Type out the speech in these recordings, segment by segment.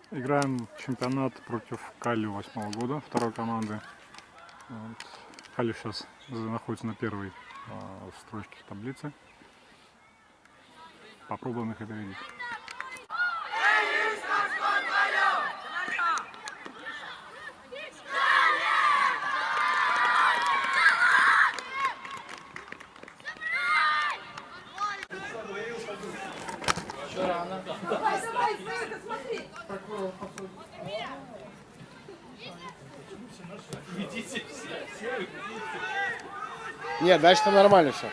Играем чемпионат против Кали 8-го года, второй команды. Вот. Кали сейчас находится на первой строчке таблицы. Попробуем их опередить. Давай, Зайка, смотри! Нет, дальше-то нормально все.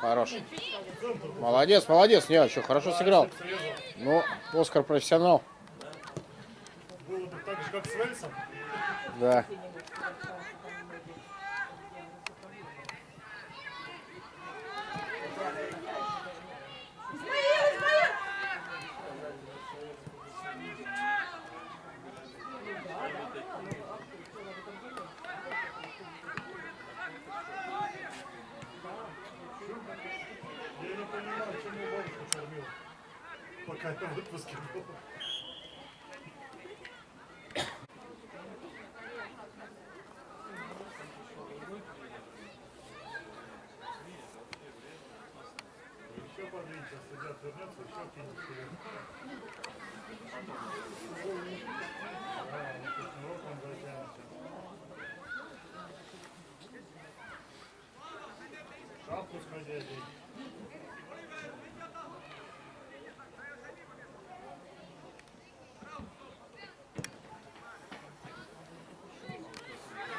Хорош. Молодец, молодец. Не, что, хорошо сыграл. Ну, Оскар профессионал. Было бы так же, как с Вельсом. Да. Я не понимаю, чему бабушку кормил, пока я в отпуске был. Еще подвинься, судья отвернется, еще кинет вперед. Уроком затянется. Шапку сходи одеть.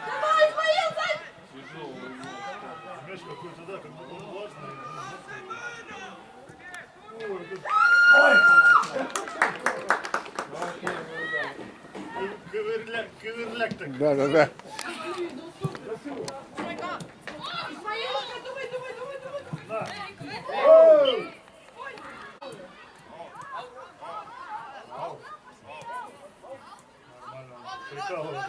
Давай, Измаил, Зайка! Мяч какой-то, да, как будто он влажный. Ковырляк так. Да, да, да. Измаилушка, думай! На. Нормально. Прикалывает.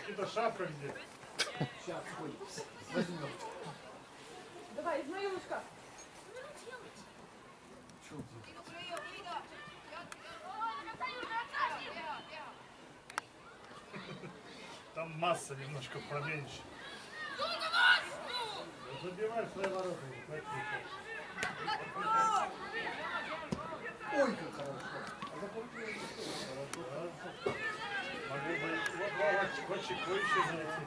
Это шапка где? Давай, Измаилушка! Там масса немножко поменьше. Забивай свои ворота. Ой, как хорошо. Могли бы два очко еще зайти.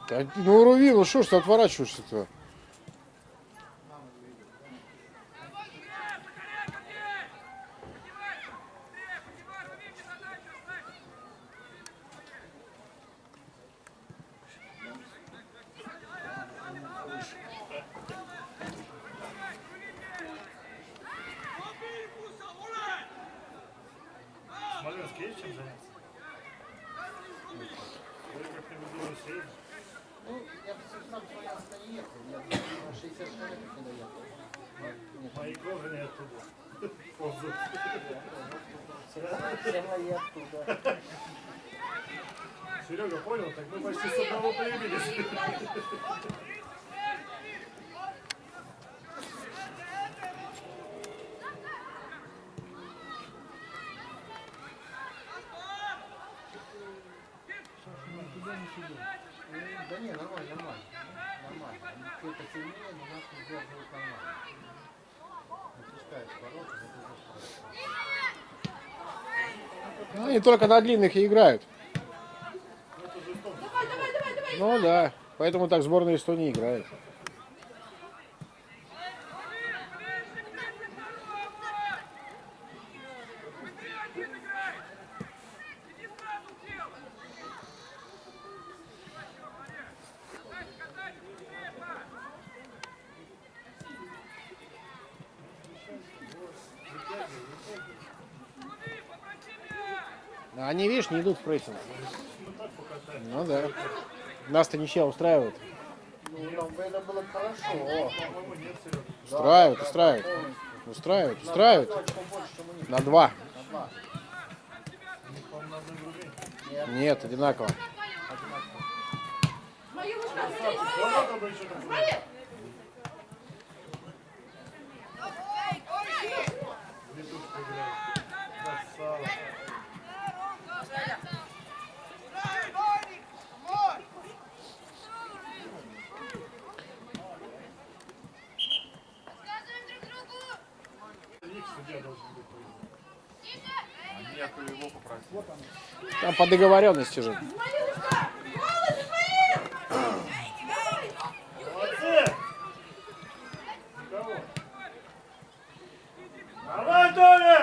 Да, ну, Руви, ну что ж ты отворачиваешься-то? Смоленск есть чем заняться? Вы как-то безумно съездишь. Ну, я бы сам Смоленска не ехал. Я бы на 60 километров не доехал. Мои кожи не оттуда. Ползут. Все мои оттуда. Серега, понял? Так мы почти с одного появились. Да не, нормально. Нормально. Они какие-то сильнее, но нас сдерживают нормально. Отпускают с ворот, Ну, они только на длинных и играют. Давай! Ну да, поэтому так сборная Эстонии играет. А они, видишь, не идут в прессинг. Ну да. Нас-то ничья устраивает. Ну, нам бы это было хорошо. Устраивает, устраивает. Устраивает, устраивает. Очком больше, чем у них. На 2. На 2. Нет, одинаково. Смаилушка, Надо бы еще такое. Смаил! Летучку играет. Красава. Их судья должен быть. Там по договоренности же. Смаилушка! Голос, Смаил! Молодцы! Никого. Давай, Толя!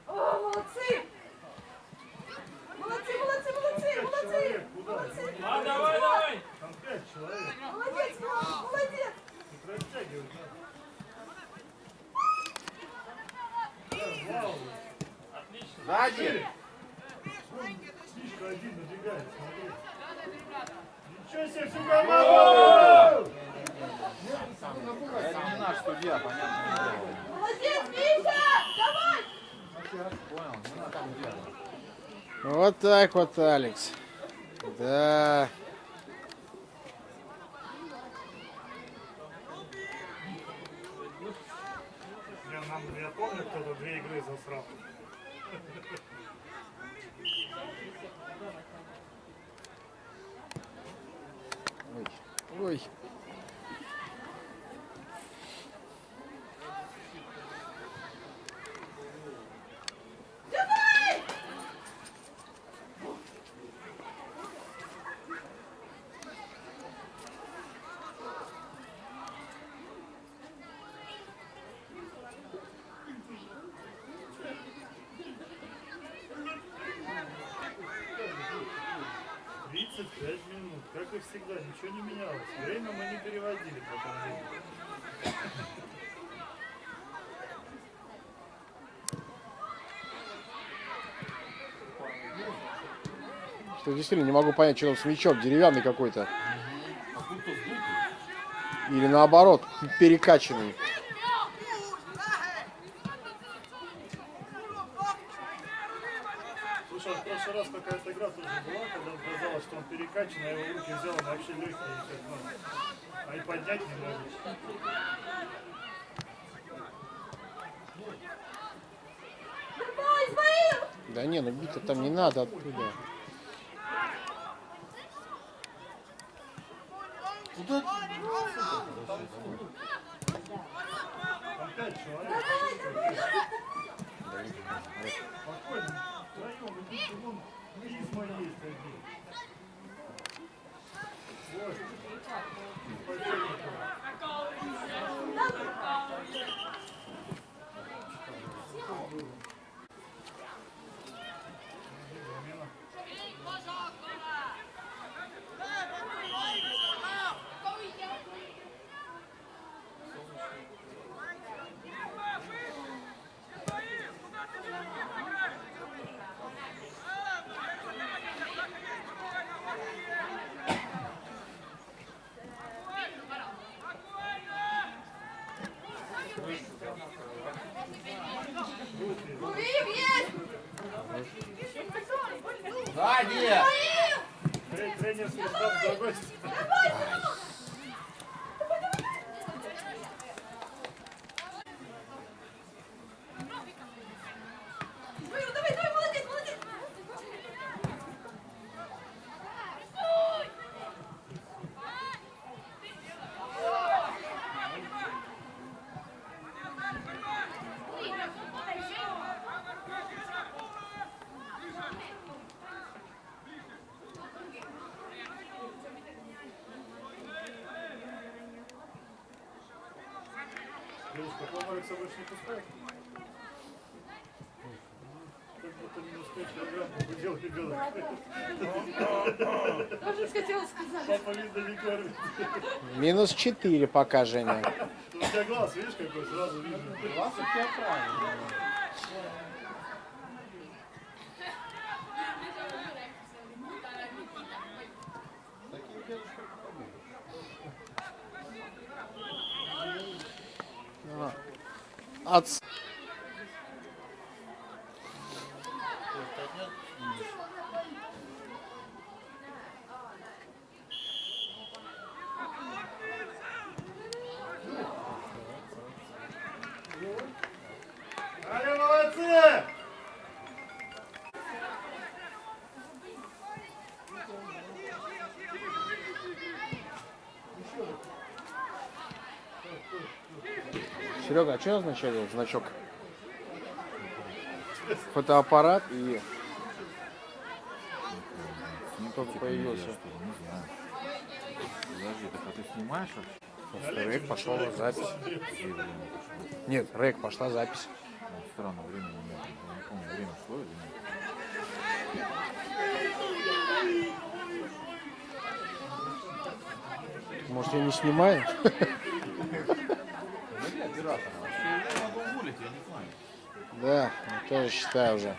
О, молодцы! Молодцы, молодцы, молодцы, молодцы! Человек, куда? Молодцы! Давай, давай! Там 5 человек. Молодец, Влад, молодец! Тут растягивать надо. Да, вау. Сзади! Мишка один набегает, смотри. Ничего себе, всю команду! Это не наш судья, понятное дело. Молодец, Миша! Давай! Понял, не надо так делать. Вот так вот, Алекс. Да. Я помню, кто-то 2 игры засрал. Ой. Ой. Тридцать 5 минут, как и всегда, ничего не менялось. Время мы не переводили потом. Что действительно не могу понять, что там смычок деревянный какой-то. Или наоборот, перекачанный. Слушай, в прошлый раз какая-то игра тоже была, когда казалось, что он перекачан, а его руки взял, он вообще легкие, как, ну, а и поднять не могут. Давай, Смаил! Да не, ну бить-то там не надо оттуда. Куда ты? Там 5 человек. Спокойно, втроем идите, вон, Изма есть один. Вот. Увидим, есть! Сзади! Тренерский штаб с другой стороны. Смаил, давай, давай, молодец, молодец! Такого Алекса больше не пускает. Как будто не успеть программу выдел ребенок. Тоже хотела сказать. Папа, видно, не кормит. -4 пока, Женя. У тебя глаз, видишь, какой сразу вижу. Глаз у тебя правильный. Такие дедушка победят. От... Али, молодцы! Серега, а что означает этот значок? Фотоаппарат и... Только появился. Не знаю. Подожди, так а ты снимаешь вообще? Рэк, пошла запись. Нет, рэк, пошла запись. Странно, времени нет. Я не помню, время шло или нет. Может, я не снимаю? Оператора. Вообще, я могу уволить, я не знаю. Да, я тоже считаю уже.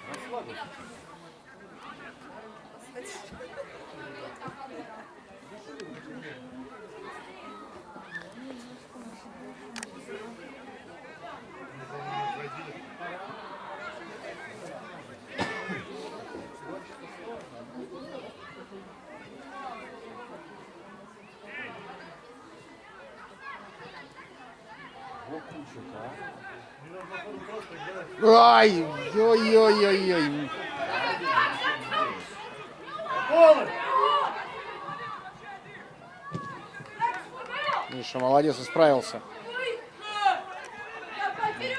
Ай, ой-ой-ой-ой. Полы! Миша, молодец, исправился. Давай, вперед!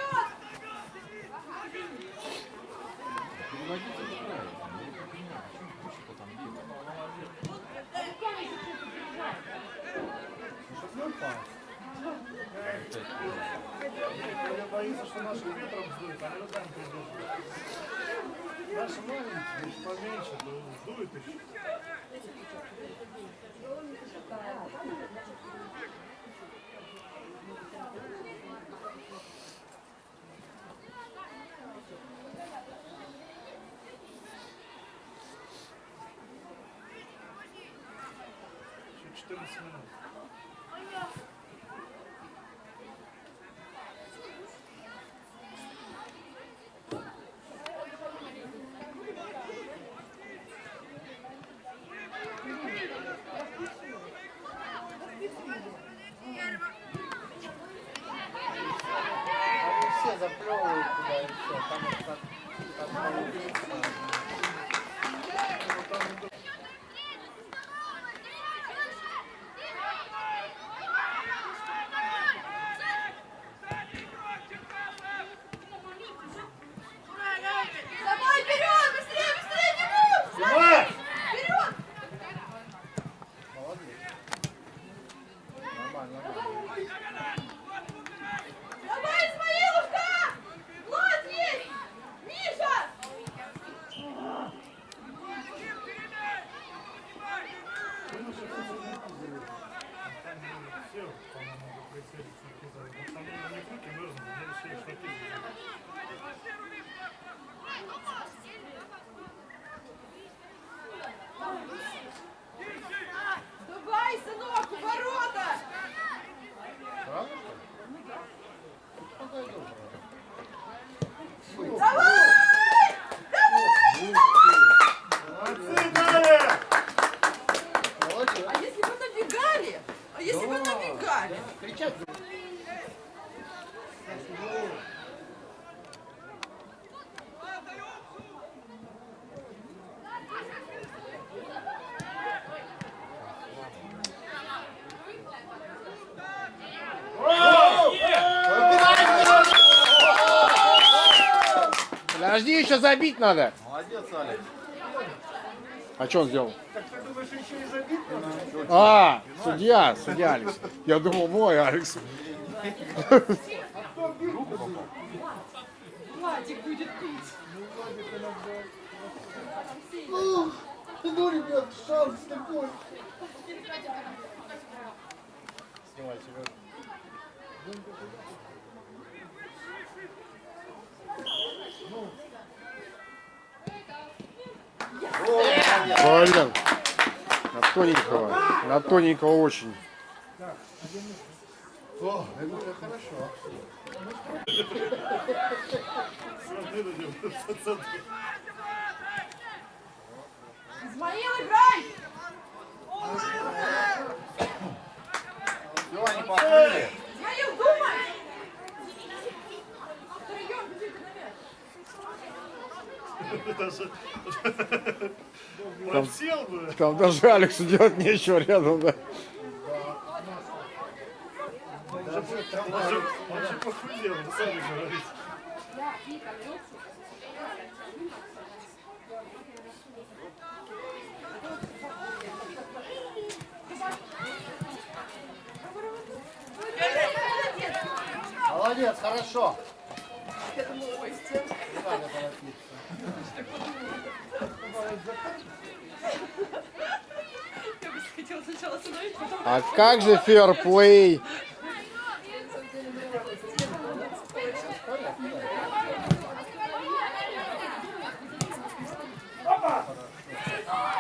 Я боюсь, что нашим ветром сдует, а мы руками придут. Наши маленькие, поменьше, то сдует еще. Еще 14 минут. Они все заплевывают туда и все. Там как получится. Давай, вперед! Быстрее, быстрее, Тимур! Снимай! Вперед! Молодец. Нормально, нормально. Давай, Исмаилушка! Влад есть! Миша! Все, по-моему, прицелиться кидают. Но там у них руки мерзнут, мне решили шнурки завязать. Давай, сынок, у ворота! Правда, что ли? Подойду. Давай! Молодцы, Дарья! Молодец. А если бы набегали? А если бы набегали? Кричать. Подожди, еще забить надо. Молодец, Алекс. А что он сделал? Так ты думаешь, еще и забить надо? А, судья Алекс. Я думал, мой Алекс. А кто Ну, ребят, шанс такой. Снимай себя. Блин. На тоненького очень. О, это уже хорошо. Измаил, играй! Все, они покрыли. Измаил, думай! Втроем, бежите наверх. Он сел бы. Там даже Алексу делать нечего рядом, да. Он же похудел, вы сами говорите. Молодец, хорошо. Хотела сначала остановить, потом... А как же фэрплей?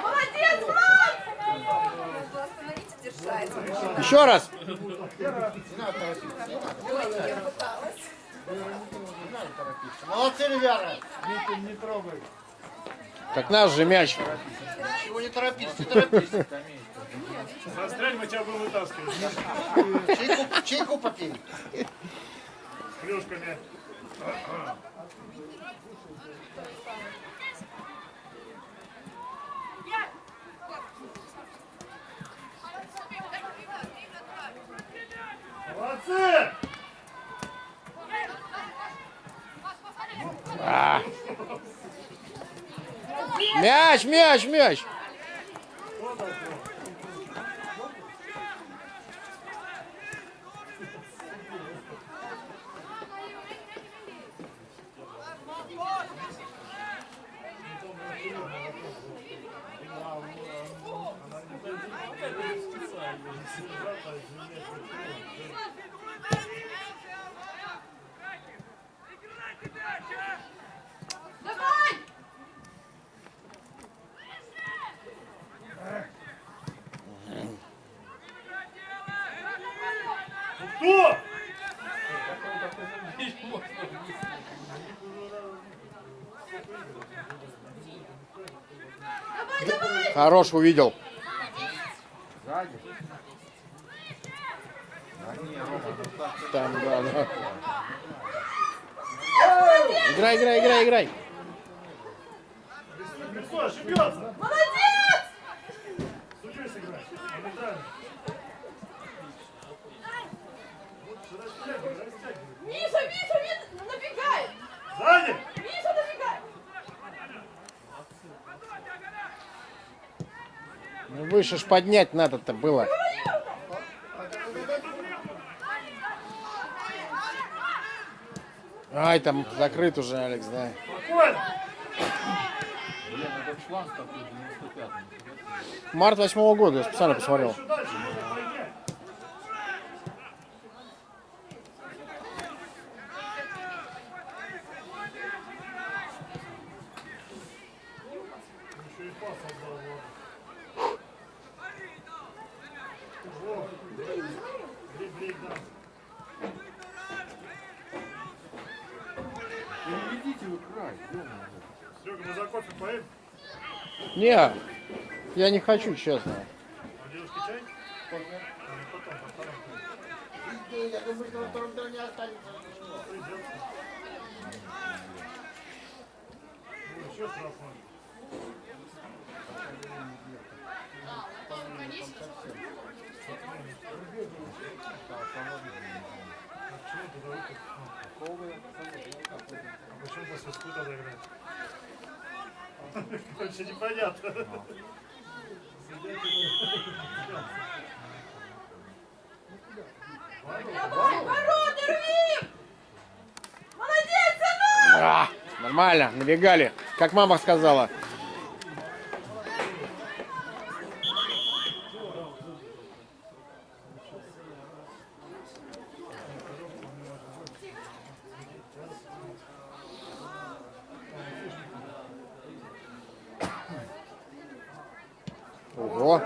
Молодец, Влад! Остановите, держать. Еще раз. Молодцы, ребята. Не трогай. Так наш же мяч. Чего не торопись, не торопись. Застрянь, мы тебя будем вытаскивать. Чайку попей. С клюшками. Молодцы! Мяч, мяч, мяч. Давай! Кто? Хорош, увидел. Сзади. Там, да, да. Играй, играй, играй, играй. Кто ошибется? Молодец! Судьей сыграй. Арбитрально. Растягивай, растягивай. Миша, Миша, Миша, набегай! Сзади! Миша, набегай! Ну, выше ж поднять надо-то было. Ай, там закрыт уже, Алекс, да. Спокойно! Блин, этот шланг такой 95-й. Март 8-го года, я специально посмотрел. Еще дальше, поднять. Еще и пас отдал, Влад. О, блин, да. Идите вы край, ё-моё. Серега, мы за кофе поедем? Не, я не хочу, честно. А девушке чай? Потом, по второму. Я думаю, что во втором туре не останется. Придется. Ну, еще штрафной. Почему туда выпустить? А почему по свистку тогда играть? Короче, непонятно. Давай, ворота, рви! Молодец, сынок! Нормально, набегали, как мама сказала. О!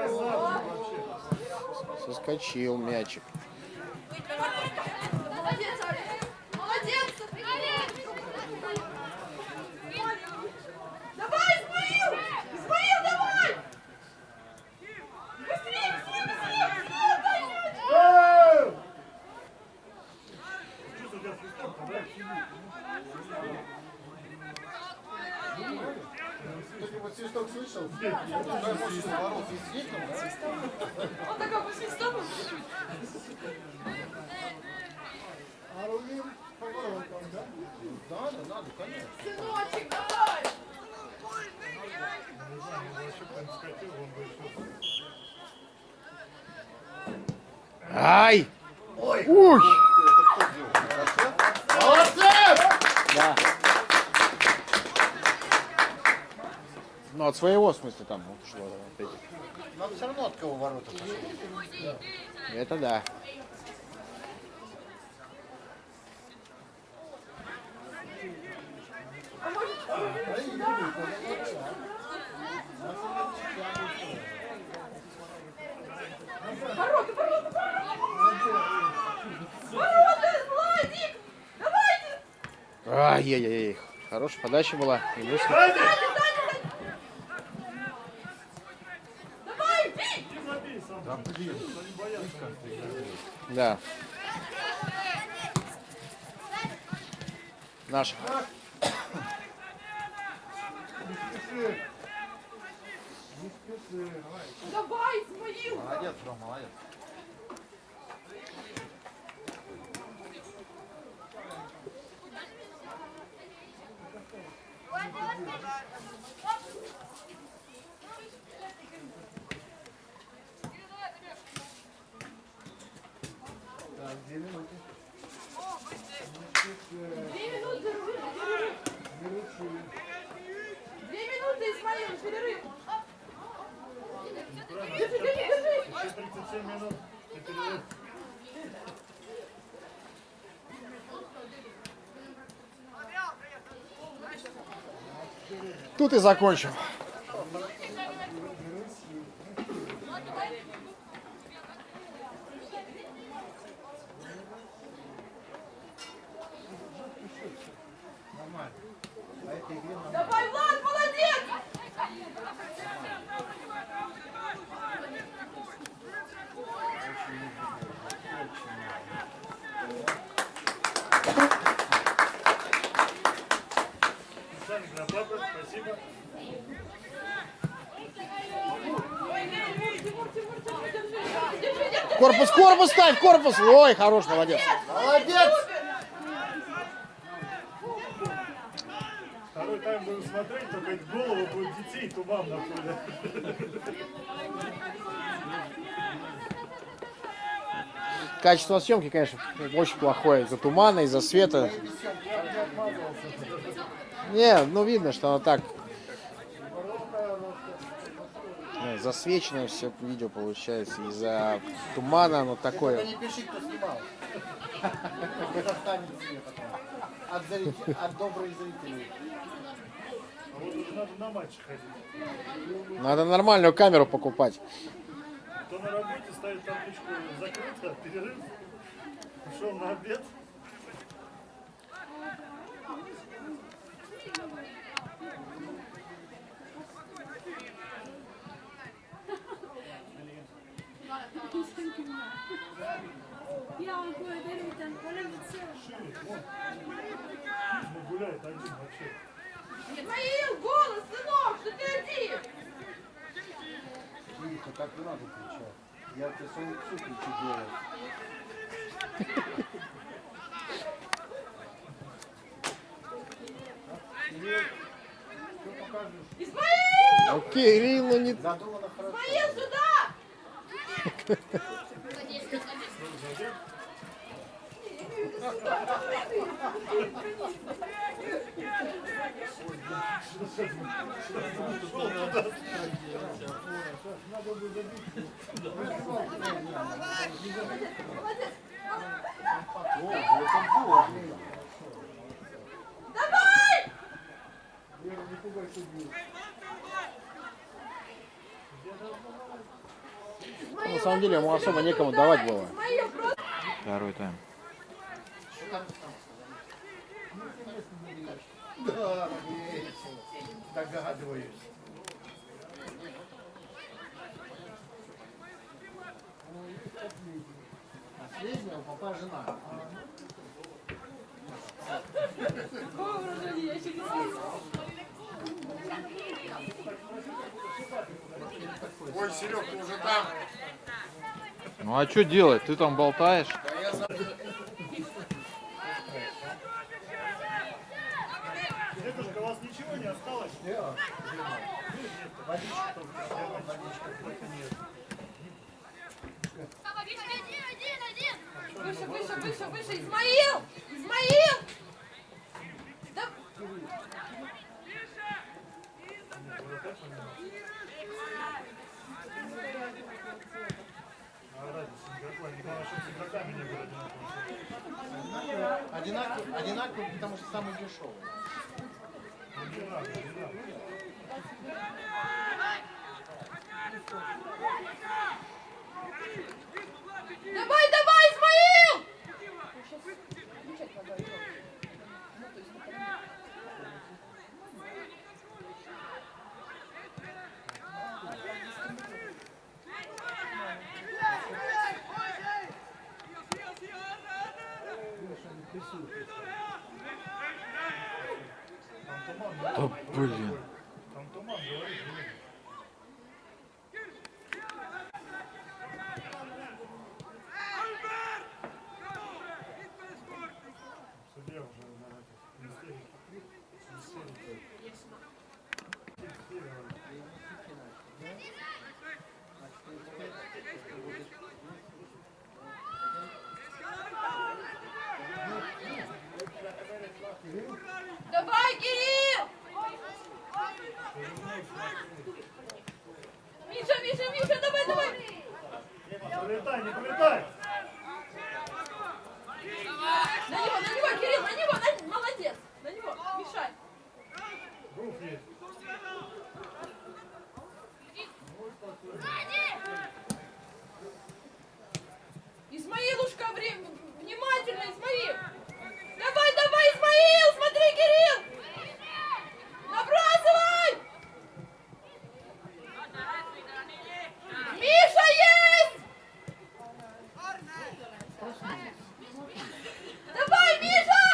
Соскочил мячик. Молодец, Ари. Молодец. Давай, Исмаил! Исмаил, давай! Быстрее, быстрее, быстрее! Что за свисток-то, да? Кто-нибудь вот свисток слышал? Может, ворот свистнул, да? Он такой посвистал. А рулим поворотом, да? Надо, конечно. Сыночек, давай! Не знаю, он вообще там скатил, он бы еще... Ай! Ух! Молодец! Да. Ну, от своего, в смысле, там ушло. Опять. Но все равно от кого ворота пошли. Это да. Ворота, ворота, ворота, Владик! Давайте! Ай-яй-яй. Хорошая подача была. И мысль. Давай, бей! Не забей сам. Да, блин. Не боятся. Да. Наш. Давай, Исмаил! Молодец, Ром, молодец. Так, 2 минуты. 2 минуты, перерыв. 2 минуты, Исмаил, перерыв. Держи, держи, держи. Еще 37 минут. И перерыв. Тут и закончим. Нормально. А этой игре нам Давай, Влад, молодец! Саник, на папа, спасибо. Держи, держи, держи. Корпус, корпус ставь, корпус. Ой, хорош, молодец. молодец! Второй тайм будем смотреть, только в голову будет детей, туман на поле. Качество съемки, конечно, очень плохое. Из-за тумана, из-за света. Не, ну видно, что оно так засвеченное все видео получается. Из-за тумана оно такое. Не пиши, кто снимал. Это останется себе потом. От добрых зрителей. А вот уже надо на матч ходить. Надо нормальную камеру покупать. Кто на работе ставит табличку закрыто, перерыв, ушел на обед. Jaa, kuule tervitan, olen nüüd seal. Ну, гуляет один вообще. Исмаил, голос, сынок, что ты один? Тихо, так не надо кричать. Я тебе свою кричу делаю. Что покажешь? Исмаил! Ну, Кирилл, ну не... Задумано хорошо. Исмаил, сюда! Давай! Не пугай судью. на самом деле ему особо некому давать было. Второй тайм. Да, догадываюсь. Последняя у папа жена. Ой, Серег, ты уже там. Ну а что делать? Ты там болтаешь? Дедушка, у вас ничего не осталось? Нет. Водичка только. Водичка только нет. Выше, выше, выше, выше. Измаил! Измаил! Да... А разница никакой. Не главное, чтобы с игроками не было одинаково. Одинаково, потому что самый дешевый. Не надо, не надо. Давай, давай, Измаил! Да блин. Там туман, говорит. Судья уже на Давай, Кирилл! Миша, Миша, Миша, давай, давай! Не повлетай, не повлетай! На него, Кирилл, на него, молодец! На него, мешай! Рух есть. Измаилушка, внимательно, Измаил! Давай, давай, Измаил! Смотри, Кирилл! Набрасывай! Миша есть! Давай, Миша!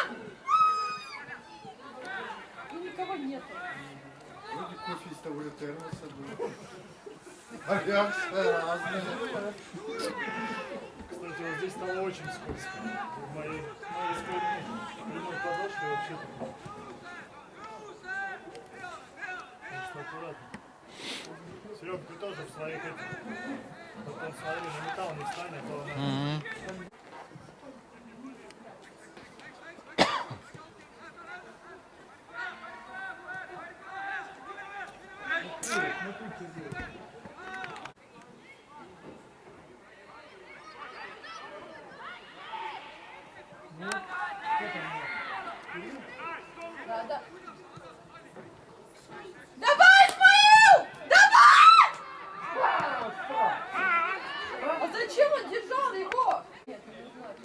Никого нет. Вроде кофе из того же термоса был. А реакция разная. Кстати, вот здесь стало очень скользко. В моей прямой подошве вообще-то. Так что аккуратно. Серега, ты тоже в своих этих. Потом смотри, на металл не встань, а то она... Да, да. Давай, Измаил! Давай! А зачем он держал его? Нет, не знаю,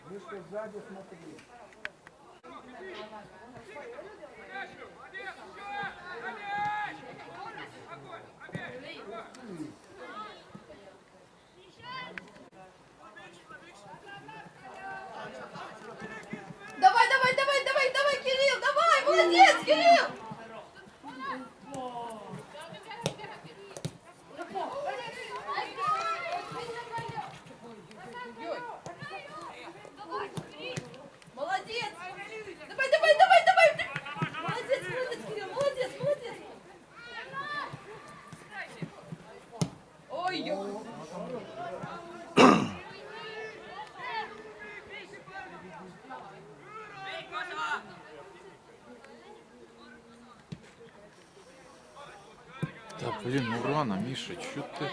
Вы что сзади смотри. Давай, давай, давай, давай, давай, Кирилл, давай, молодец, Кирилл! Молодец! Давай, давай, давай, давай! Молодец, молодец, Кирилл, молодец, молодец! Ой-ой! Да блин, ну рано, Миша, чё ты?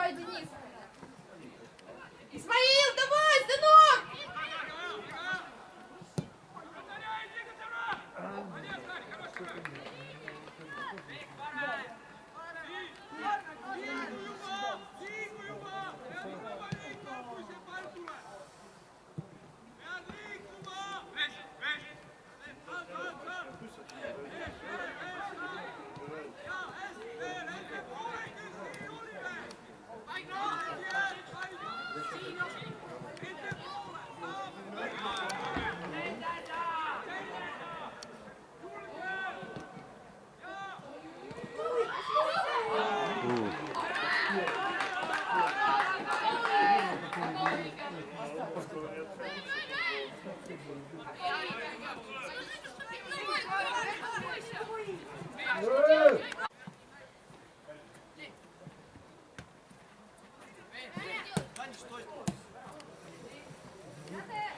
Давай, Денис. Исмаил, давай, сынок!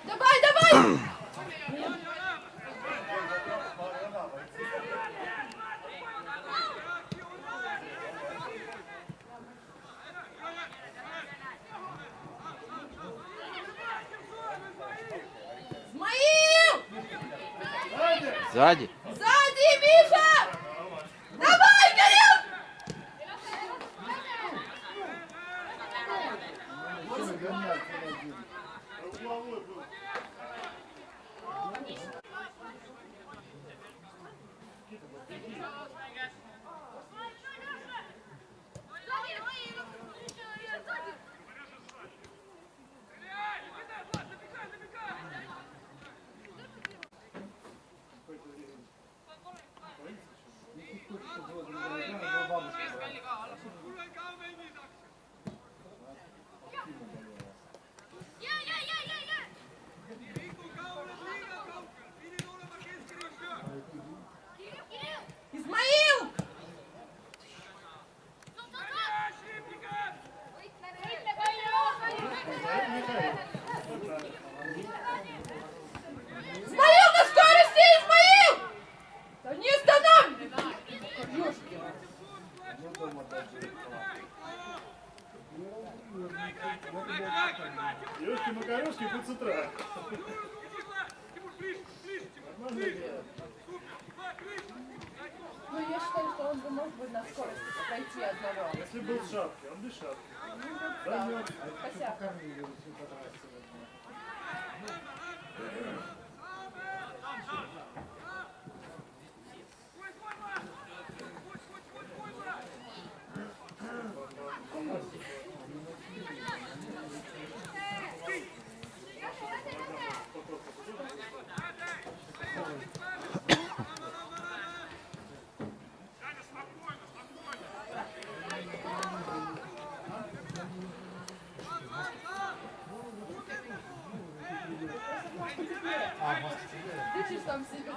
Давай, давай! Исмаил! Сзади. Сзади, Миша! Давай, Кирилл! Исмаил! Исмаил, на скорости, Исмаил! Да не останавливай! Ёшки-макарошки по центрам. Нормально дело. Ну, я считаю, что он бы мог бы на скорости пройти одного. Если был в шапке, он без шапки. Да, косяк. Ты сам себе.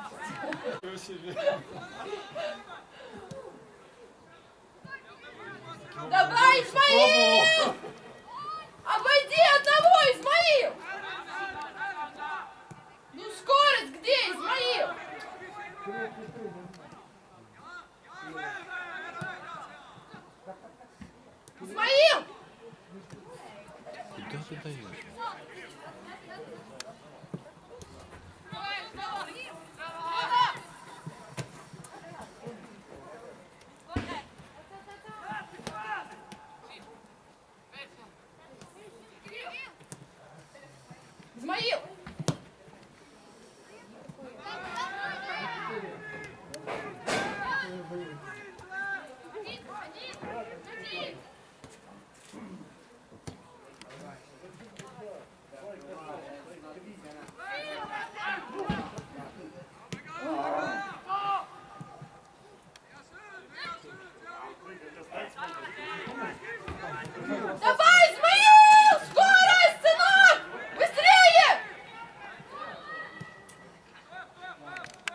Давай, Исмаил! Обойди одного, Исмаил! Ну скорость где, Исмаил? Исмаил! Куда ты даешь? Исмаил! Давай, Исмаил! Скорость, сынок! Быстрее!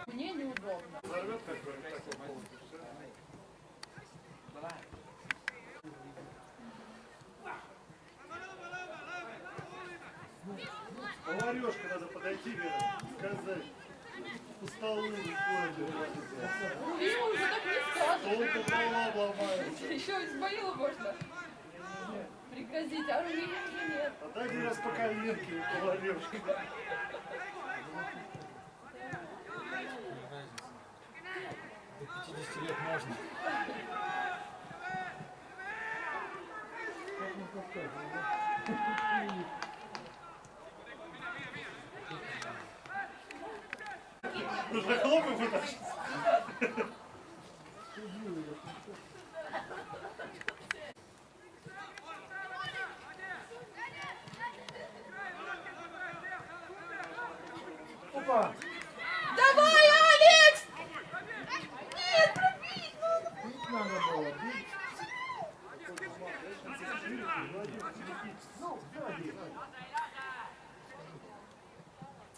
Мне неудобно. Взорвет какой-нибудь такой повод. Поварешка надо подойти, Вера, сказать. По столу не ходит. Ну, ему уже так не скажешь. Стол пополам ломается. Еще Исмаила можно. скользите, а Румине уже нет. А дайте раз пока Линки по головешке. До 50 лет можно. Нужно хлопы вытащить. Опа! Давай, Алекс! Нет, пробить надо. Бить надо было, бить. Ну, сзади.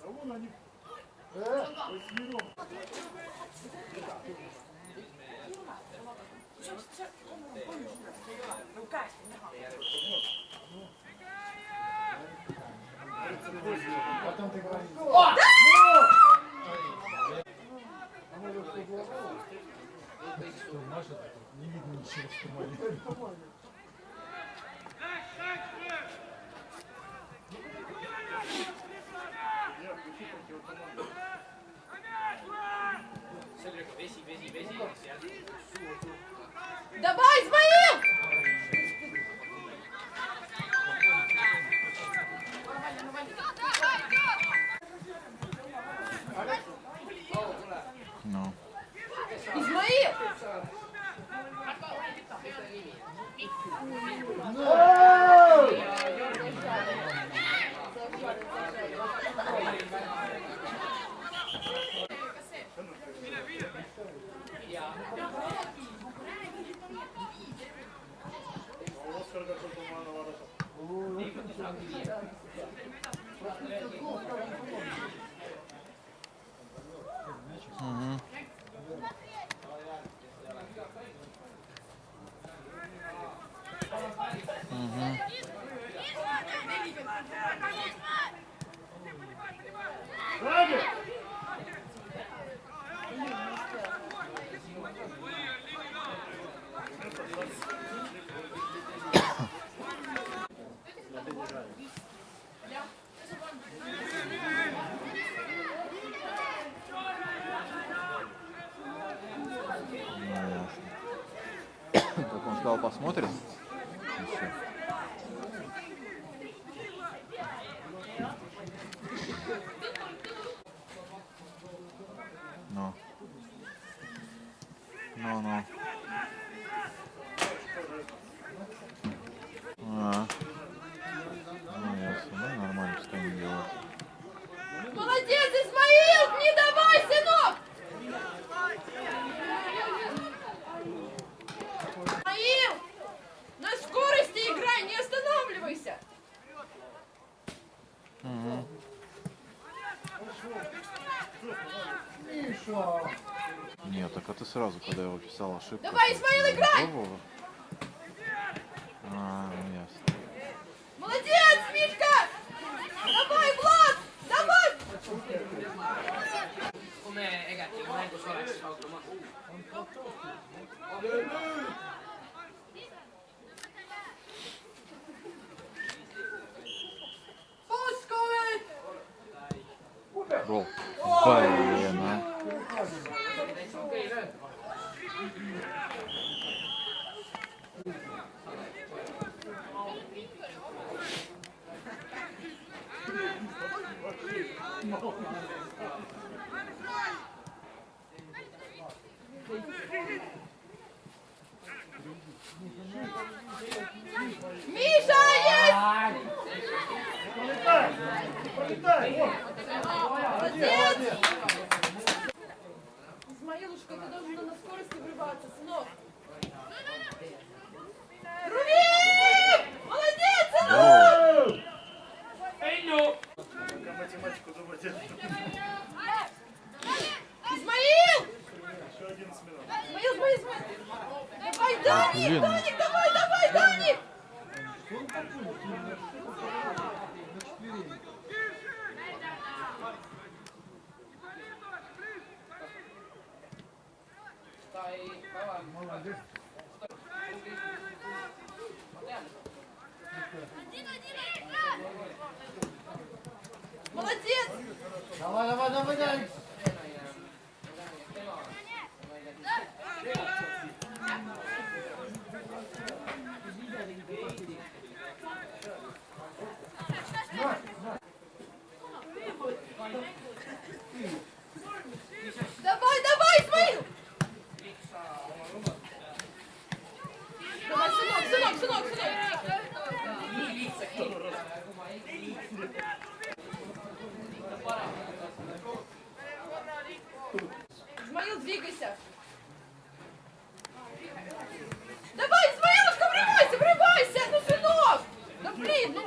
А вон они. Восьмером. Потом ты говоришь. Что, Маша, не видно ничего, что мои. Давай, Измаил! Ну. Измаил! Оскар какой туман на воротах. Сзади! Так он сказал, посмотрим. И всё. Ну. Ну. А. Ну, ясно. Ну, нормально, что не делать. Молодец, Измаил! Не давай, сынок! Измаил! На скорости играй, не останавливайся! Нет, так а ты сразу, когда я писал ошибку. Давай, Измаил, играй! Пробовала? А, ну ясно. Молодец, Мишка! Давай, Влад! Давай! Пускай! Гол. Блин, а. Миша, есть! Пролетай! Пролетай! Вот! Молодец! Измаилушка, ты должен на скорости врываться, сынок. Рувим! Молодец, сынок! Пока математику думать. Измаил! Еще 11 минут. Измаил! Давай, Даник! Блин. Даник, давай, Даник! Молодец! Давай, давай, давай, давай. Давай, давай, Исмаил! Давай, сынок! Исмаил, двигайся! Давай, Исмаилушка, врывайся! Ну, сынок! Да блин, ну!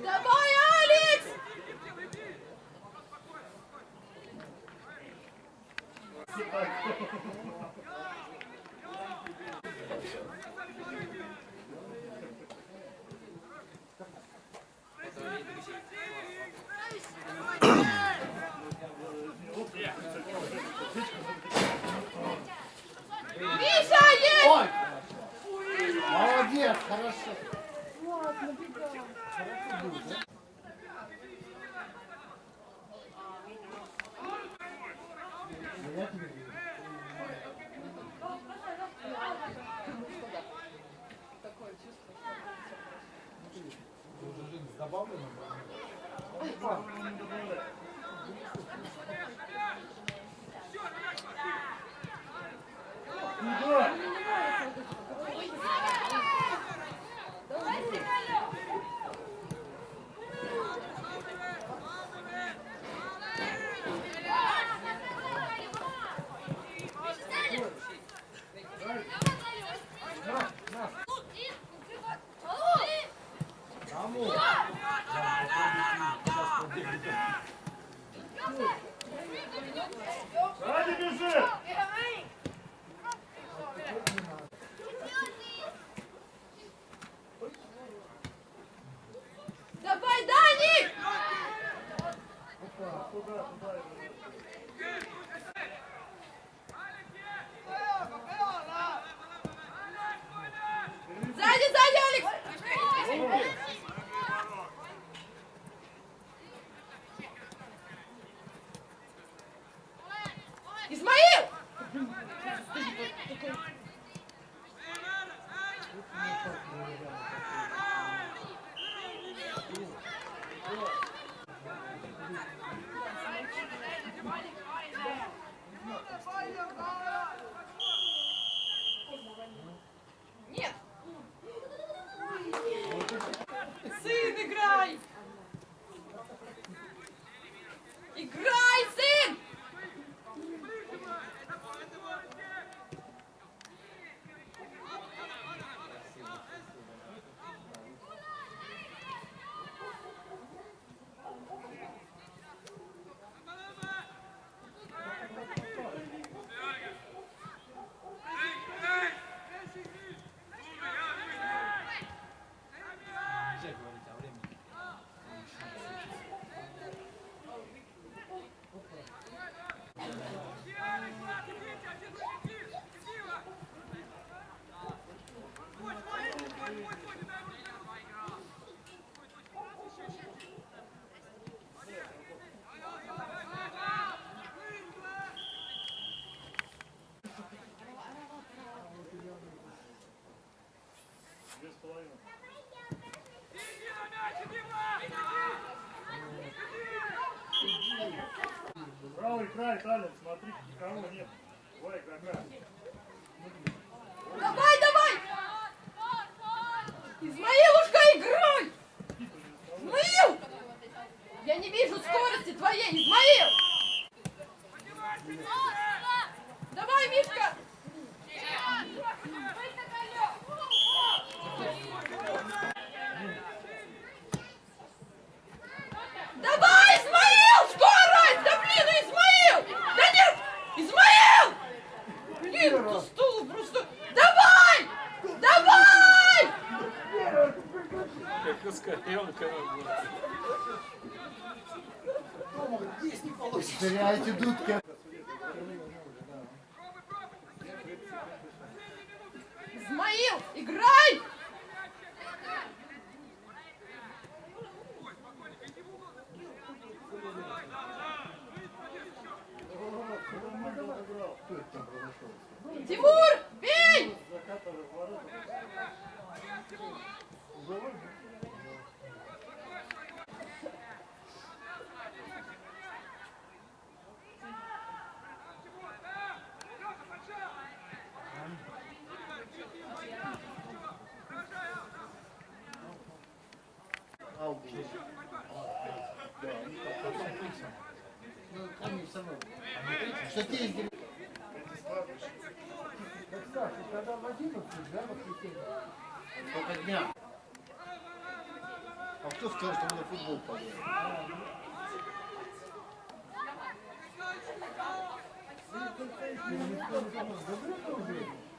Давай, Алекс! Миша, есть! Ой! Молодец, хорошо. Сзади бежит! Давай, Даник! Сзади, Алекс! Исмаил! Нет! Сын, играй! Играй, сын! Правый край, Талин, смотри, никого нет. Два игрока. Давай, давай! Измаилушка, играй! Измаил! Я не вижу скорости твоей, Измаил! Давай, Мишка! Давай! Теряете дудки. Измаил, играй! Тимур, бей! Ну, они все равно. Что ты их Саша, когда в 11, да, воскресенье? Сколько дня? А кто сказал, что мы на футбол пойдем? Никто не знал. Добрый день.